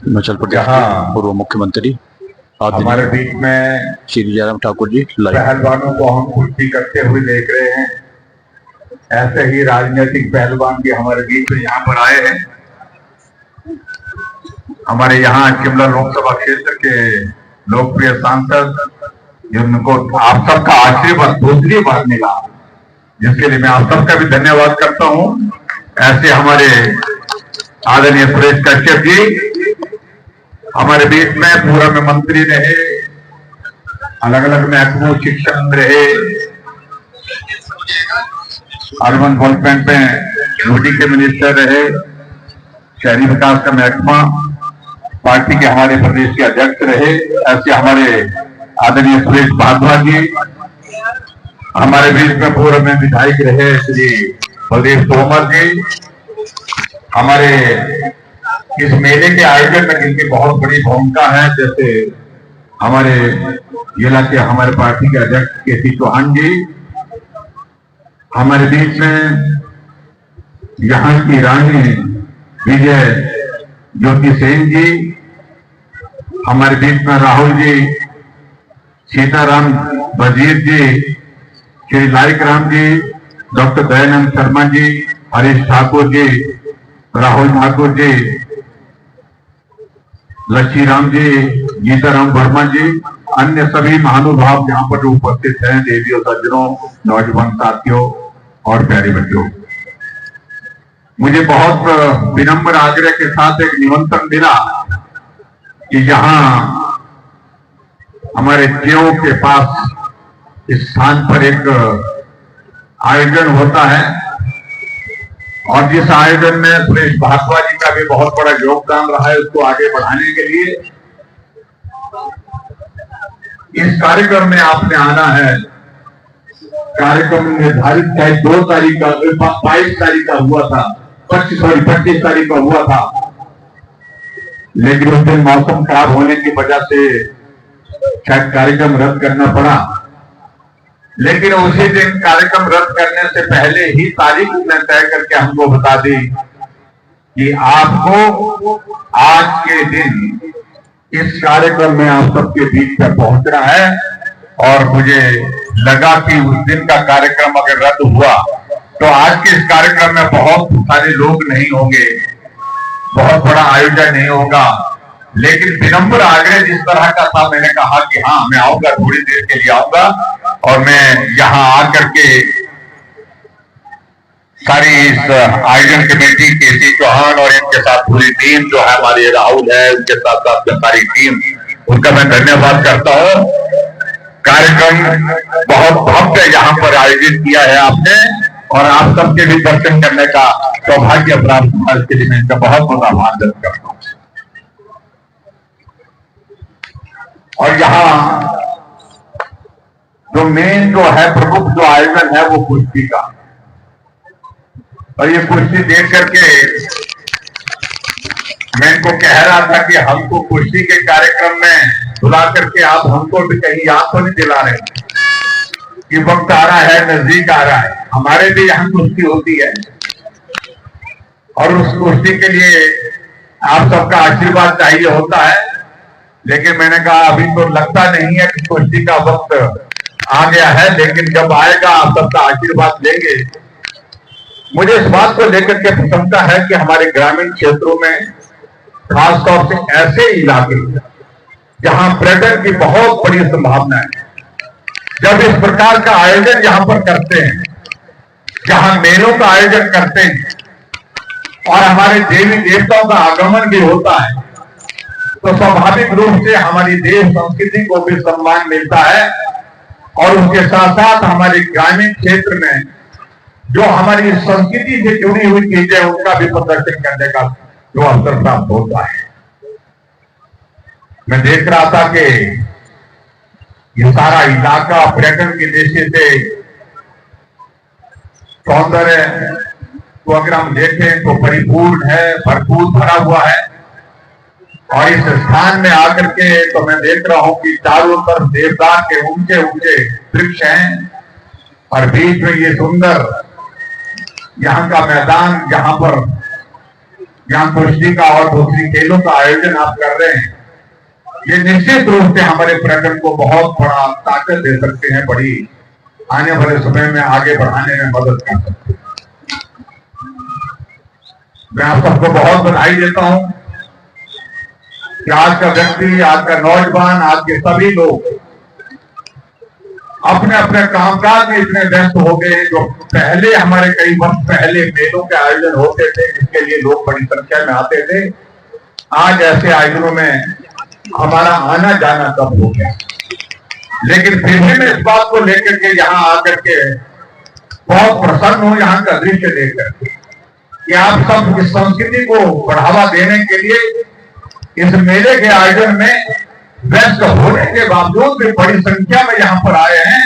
हिमाचल प्रदेश के पूर्व मुख्यमंत्री हमारे बीच में श्री जयराम ठाकुर जी पहलवानों को हम कुश्ती करते हुए देख रहे हैं। ऐसे ही राजनीतिक पहलवान भी हमारे बीच में यहाँ पर आए हैं। हमारे यहाँ शिमला लोकसभा क्षेत्र के लोकप्रिय सांसद, जिनको आप सबका आशीर्वाद दूसरी बार मिला, जिसके लिए मैं आप सबका भी धन्यवाद करता हूँ। ऐसे हमारे आदरणीय सुरेश कश्यप जी हमारे बीच में पूर्व में मंत्री रहे, अलग अलग महकमों शिक्षा रहे, अर्बन डेवलपमेंट में यूटी के मिनिस्टर रहे, शहरी विकास का महकमा, पार्टी के हमारे प्रदेश के अध्यक्ष रहे। ऐसे हमारे आदरणीय सुरेश भारद्वाज जी हमारे बीच में पूर्व में विधायक रहे, श्री बलदेव तोमर जी हमारे इस मेले के आयोजन में जिनकी बहुत बड़ी भूमिका है, जैसे हमारे जिला के हमारे पार्टी के अध्यक्ष के सी चौहान जी हमारे बीच में, यहाँ की रानी विजय ज्योति सेन जी हमारे बीच में, राहुल जी, सीताराम वजीर जी, Shri like Ram ji, doctor Dayanand Sharma ji, Harish Thakur ji, Rahul Thakur ji, Lakshmi Ram ji, Gitarama Verma जी, अन्य सभी महानुभाव यहाँ पर उपस्थित हैं, देवियों, सज्जनों, नौजवान साथियों और प्यारे बच्चों, मुझे बहुत विनम्र आग्रह के साथ एक निमंत्रण मिला कि यहाँ हमारे केओ के पास इस स्थान पर एक आयोजन होता है और जिस आयोजन में सुरेश भारद्वाज जी का भी बहुत बड़ा योगदान रहा है, उसको आगे बढ़ाने के लिए इस कार्यक्रम में आपने आना है। कार्यक्रम निर्धारित चाहे 2 तारीख का 22 तारीख का हुआ था, 25 तारीख का हुआ था, लेकिन उस दिन मौसम खराब होने की वजह से शायद कार्यक्रम रद्द करना पड़ा। लेकिन उसी दिन कार्यक्रम रद्द करने से पहले ही तारीख ने तय करके हमको बता दी कि आपको आज के दिन इस कार्यक्रम में आप सबके बीच में पहुंचना है। और मुझे लगा कि उस दिन का कार्यक्रम अगर रद्द हुआ तो आज के इस कार्यक्रम में बहुत सारे लोग नहीं होंगे, बहुत बड़ा आयोजन नहीं होगा। लेकिन विनम्र आग्रह जिस तरह का था, मैंने कहा कि हाँ मैं आऊंगा, थोड़ी देर के लिए आऊंगा और मैं यहाँ आकर के सारी इस आयोजन कमेटी के सी चौहान और इनके साथ पूरी टीम जो है, हमारी राहुल है, उनके साथ साथ सारी टीम, उनका मैं धन्यवाद करता हूँ। कार्यक्रम बहुत भव्य यहाँ पर आयोजित किया है आपने और आप सबके भी दर्शन करने का सौभाग्य प्राप्त हुआ, इसके लिए मैं इनका बहुत बहुत आभार व्यक्त करता हूँ। और यहाँ जो मेन जो है, प्रमुख जो आयोजन है वो कुश्ती का, और ये कुश्ती देख करके मैं इनको कह रहा था कि हमको कुश्ती के कार्यक्रम में बुला करके आप हमको भी कहीं याद तो नहीं दिला रहे कि वक्त आ रहा है, नजदीक आ रहा है। हमारे भी यहाँ कुश्ती होती है और उस कुश्ती के लिए आप सबका आशीर्वाद चाहिए होता है। लेकिन मैंने कहा अभी तो लगता नहीं है कि कुश्ती का वक्त आ गया है, लेकिन जब आएगा आप सबका आशीर्वाद लेंगे। मुझे इस बात को लेकर के प्रसन्नता है कि हमारे ग्रामीण क्षेत्रों में खासतौर से ऐसे इलाके जहां पर्यटन की बहुत बड़ी संभावना है, जब इस प्रकार का आयोजन यहां पर करते हैं, जहां मेलों का आयोजन करते हैं और हमारे देवी देवताओं का आगमन भी होता है, तो स्वाभाविक रूप से हमारी देश संस्कृति को भी सम्मान मिलता है और उसके साथ साथ हमारे ग्रामीण क्षेत्र में जो हमारी संस्कृति से जुड़ी हुई चीजें उनका भी प्रदर्शन करने का जो अवसर प्राप्त होता है। मैं देख रहा था कि ये सारा इलाका पर्यटन की दृष्टि से सौंदर्य को अगर हम देखें तो परिपूर्ण है, भरपूर भरा हुआ है। और इस स्थान में आकर के तो मैं देख रहा हूं कि चारों तरफ देवदार के ऊंचे ऊंचे वृक्ष हैं और बीच में ये सुंदर यहाँ का मैदान, जहां पर यहाँ कुश्ती का और दूसरी खेलों का आयोजन आप कर रहे हैं, ये निश्चित रूप से हमारे पर्यटन को बहुत बड़ा ताकत दे सकते हैं, बड़ी आने वाले समय में आगे बढ़ाने में मदद कर सकते हैं। मैं आप सबको बहुत बधाई देता हूं कि आज का व्यक्ति, आज का नौजवान, आज के सभी लोग अपने अपने कामकाज में इतने व्यस्त हो गए हैं। जो पहले हमारे कई वर्ष पहले मेलों के आयोजन होते थे जिसके लिए लोग बड़ी संख्या में आते थे, आज ऐसे आयोजनों में हमारा आना जाना कम हो गया। लेकिन फिर भी मैं इस बात को लेकर के यहाँ आकर के बहुत प्रसन्न हूं, यहाँ का दृश्य देख करके, कि आप सब इस संस्कृति को बढ़ावा देने के लिए इस मेले के आयोजन में व्यस्त होने के बावजूद भी बड़ी संख्या में यहाँ पर आए हैं।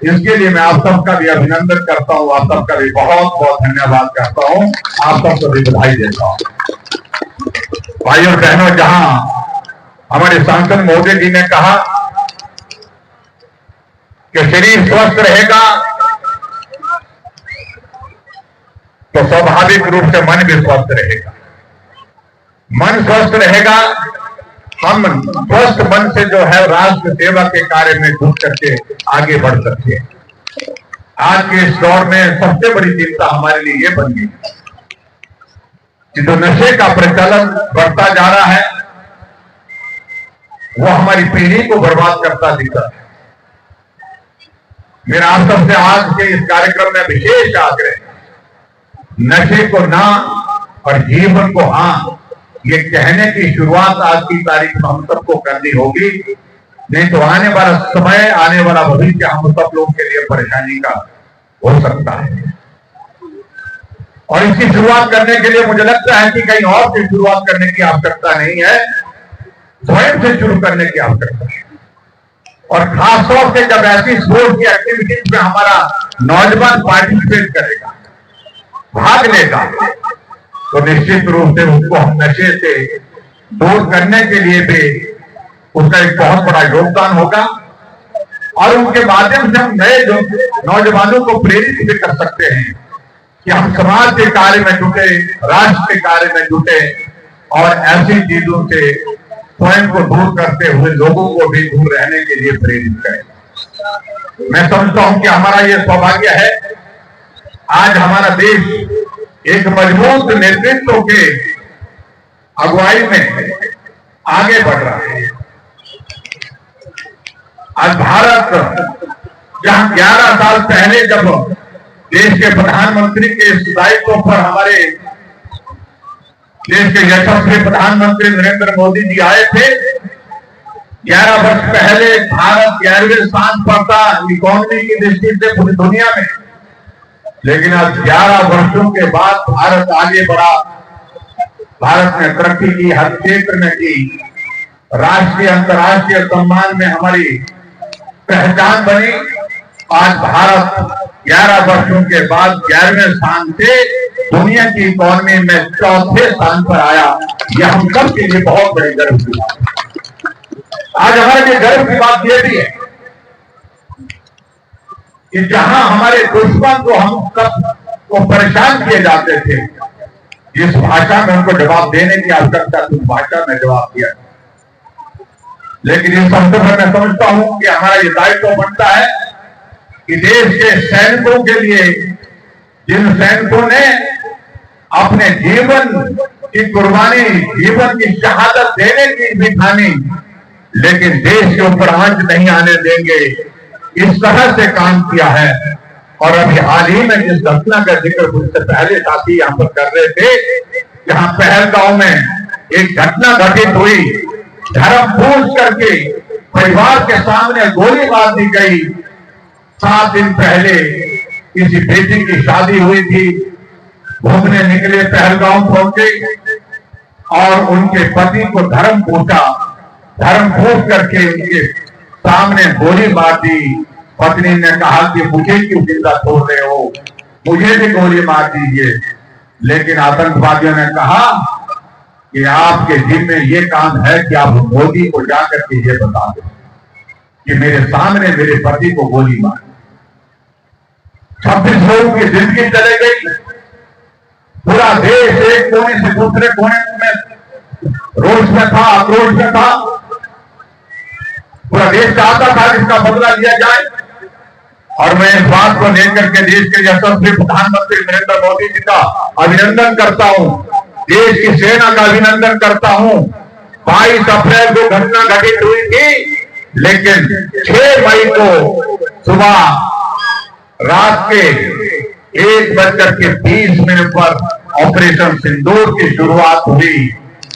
इसके लिए मैं आप सबका भी अभिनंदन करता हूँ, आप सबका भी बहुत बहुत धन्यवाद करता हूँ, आप सबको भी बधाई देता हूँ। भाई और बहनों, जहां हमारे सांसद महोदय जी ने कहा कि शरीर स्वस्थ रहेगा तो स्वाभाविक रूप से मन भी स्वस्थ रहेगा। मन स्वस्थ रहेगा, हम स्वस्थ मन से जो है राष्ट्र सेवा के कार्य में जुट करके आगे बढ़ सकते हैं। आज के इस दौर में सबसे बड़ी चिंता हमारे लिए ये बन गई कि जो नशे का प्रचलन बढ़ता जा रहा है वो हमारी पीढ़ी को बर्बाद करता दिखता है। मेरा आप सबसे आज के इस कार्यक्रम में विशेष आग्रह, नशे को ना और जीवन को हाँ, ये कहने की शुरुआत आज की तारीख में हम सबको करनी होगी, नहीं तो आने वाला समय, आने वाला भविष्य हम सब लोग के लिए परेशानी का हो सकता है। और इसकी शुरुआत करने के लिए मुझे लगता है कि कहीं और से शुरुआत करने की आवश्यकता नहीं है, स्वयं से शुरू करने की आवश्यकता है। और खासतौर से जब ऐसी स्पोर्ट्स की एक्टिविटीज में हमारा नौजवान पार्टिसिपेट करेगा, भाग लेगा, तो निश्चित रूप से उसको हम नशे से दूर करने के लिए भी उसका एक बहुत बड़ा योगदान होगा। और उनके माध्यम से हम नए जो नौजवानों को प्रेरित भी कर सकते हैं कि हम समाज के कार्य में जुटे, राष्ट्र के कार्य में जुटे और ऐसी चीजों से स्वयं को दूर करते हुए लोगों को भी दूर रहने के लिए प्रेरित करें। मैं समझता हूं कि हमारा यह सौभाग्य है, आज हमारा देश एक मजबूत नेतृत्व के अगुवाई में आगे बढ़ रहा है। आज भारत, जहां 11 साल पहले जब देश के प्रधानमंत्री के दायित्व पर हमारे देश के यशस्वी प्रधानमंत्री नरेंद्र मोदी जी आए थे, 11 वर्ष पहले भारत 11वें स्थान पर था इकोनॉमी की दृष्टि से पूरी दुनिया में। लेकिन आज 11 वर्षों के बाद भारत आगे बढ़ा, भारत ने तरक्की की, हर क्षेत्र में की, राष्ट्रीय अंतर्राष्ट्रीय सम्मान में हमारी पहचान बनी। आज भारत 11 वर्षों के बाद 11वें स्थान से दुनिया की इकोनॉमी में 4थे स्थान पर आया। यह हम सब के लिए बहुत बड़ी गर्व की बात है। आज हमारे लिए गर्व की बात यह भी है कि जहां हमारे दुश्मन को हम सब को परेशान किए जाते थे, जिस भाषा में उनको जवाब देने की आवश्यकता थी उस भाषा में जवाब दिया। लेकिन इस संदर्भ में मैं समझता हूं कि हमारा ये दायित्व बनता है कि देश के सैनिकों के लिए, जिन सैनिकों ने अपने जीवन की कुर्बानी, जीवन की शहादत देने की भी ठानी, लेकिन देश के ऊपर आंच नहीं आने देंगे, इस तरह से काम किया है। और अभी हाल ही में जिस घटना का जिक्र उससे पहले साथी यहाँ पर कर रहे थे, जहां पहलगांव में एक घटना घटित हुई, धर्म पूछ करके परिवार के सामने गोली मार दी गई। 7 दिन पहले किसी बेटी की शादी हुई थी, घूमने निकले, पहलगांव पहुंचे और उनके पति को धर्म पूछा, धर्म पूछ करके उनके सामने गोली मार दी। पत्नी ने कहा कि मुझे क्यों जिंदा छोड़ रहे हो, मुझे भी गोली मार दीजिए। लेकिन आतंकवादियों ने कहा कि आपके जिम्मे ये काम है कि आप मोदी को जाकर के ये बता दो कि मेरे सामने मेरे पति को गोली मार। 26 लोगों की जिंदगी चले गई, पूरा देश एक कोने से दूसरे कोने में रोष में था, आक्रोश में था। पूरा देश चाहता था इसका बदला लिया जाए। और मैं इस बात को लेकर के देश के यशस्वी प्रधानमंत्री नरेंद्र मोदी जी का अभिनंदन करता हूं, देश की सेना का अभिनंदन करता हूं। 22 अप्रैल को घटना घटित हुई थी, लेकिन 6 मई को सुबह रात के 1:20 पर ऑपरेशन सिंदूर की शुरुआत हुई।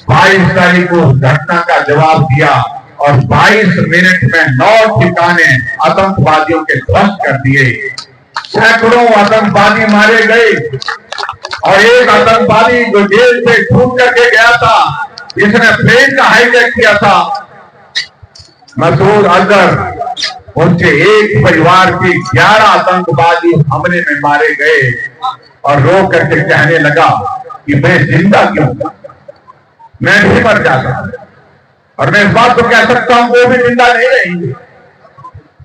22 तारीख को उस घटना का जवाब दिया और 22 मिनट में 9 ठिकाने आतंकवादियों के ध्वस्त कर दिए। सैकड़ों आतंकवादी मारे गए और एक आतंकवादी जो जेल से छूट करके गया था, जिसने प्लेन का हाईजैक किया था, मसूद अजहर, उनके एक परिवार के 11 आतंकवादी हमले में मारे गए और रो करके कहने लगा कि मैं जिंदा क्यों, मैं भी मर जाता। और मैं इस बात को कह सकता हूं वो भी जिंदा नहीं रहेंगे।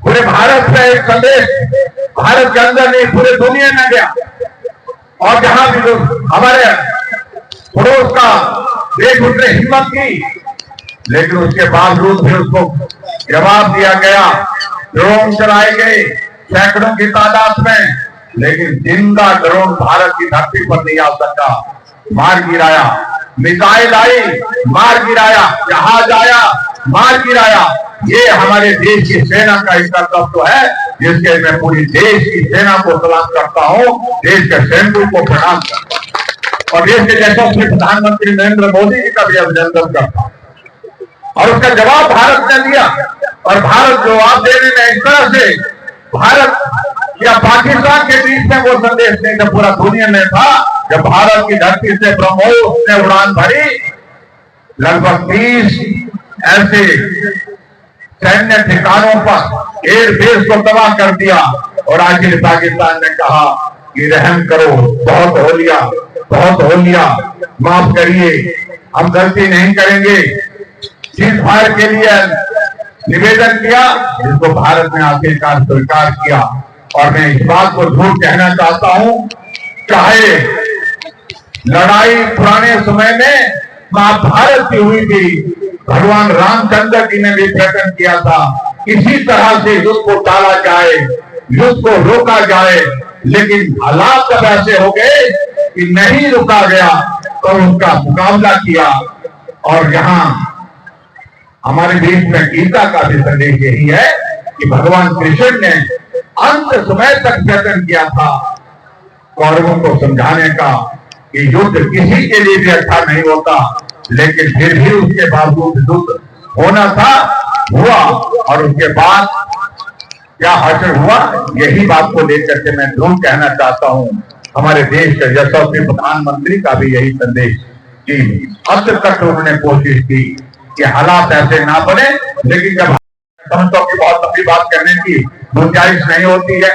पूरे भारत में एक संदेश भारत के अंदर नहीं पूरे दुनिया में गया और जहां भी लोग हमारे पड़ोस का देश उसने हिम्मत की, लेकिन उसके बावजूद भी उसको जवाब दिया गया। ड्रोन चलाए गए सैकड़ों की तादाद में, लेकिन जिंदा ड्रोन भारत की धरती पर नहीं आ सका। मार गिराया, मिसाइल आई, मार गिराया, जहाज आया, मार गिराया। ये हमारे देश की सेना का एक कर्तव्य है, जिसके मैं पूरी देश की सेना को सलाम करता हूं, देश के सैनिकों को प्रणाम करता हूं और देश के यशस्वी प्रधानमंत्री नरेंद्र मोदी जी का भी अभिनंदन करता हूं। और उसका जवाब भारत ने दिया और भारत जवाब देने में इस तरह से भारत या पाकिस्तान के बीच में वो संदेश नहीं था, पूरा दुनिया में था। जब भारत की धरती से ब्रह्मोस ने उड़ान भरी, लगभग 30 ऐसे सैन्य ठिकानों पर एयरबेस को तबाह कर दिया और आखिर पाकिस्तान ने कहा कि रहम करो, बहुत हो लिया, बहुत हो लिया, माफ करिए, हम गलती नहीं करेंगे। चीज फायर के लिए निवेदन किया, जिसको भारत ने आखिरकार स्वीकार किया। और मैं इस बात को झूठ कहना चाहता हूं, चाहे लड़ाई पुराने समय में महाभारत की हुई थी, भगवान रामचंद्र जी ने भी प्रकट किया था, इसी तरह से युद्ध को टाला जाए, युद्ध को रोका जाए, लेकिन हालात जब ऐसे हो गए कि नहीं रुका गया तो उसका मुकाबला किया। और यहाँ हमारे देश में गीता का भी संदेश यही है कि भगवान कृष्ण ने अंत समय तक प्रकट किया था कौरवों को समझाने का कि युद्ध किसी के लिए भी अच्छा नहीं होता, लेकिन फिर भी उसके बावजूद युद्ध होना था, हुआ। और उसके बाद क्या हासिल हुआ, यही बात को लेकर के मैं जरूर कहना चाहता हूं। हमारे देश के यशस्वी प्रधानमंत्री का भी यही संदेश कि अंत तक उन्होंने कोशिश की कि हालात ऐसे ना बने, लेकिन जब समझता की बहुत लंबी बात करने की गुंजाइश नहीं होती है,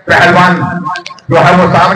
पहलवान जो है वो सामने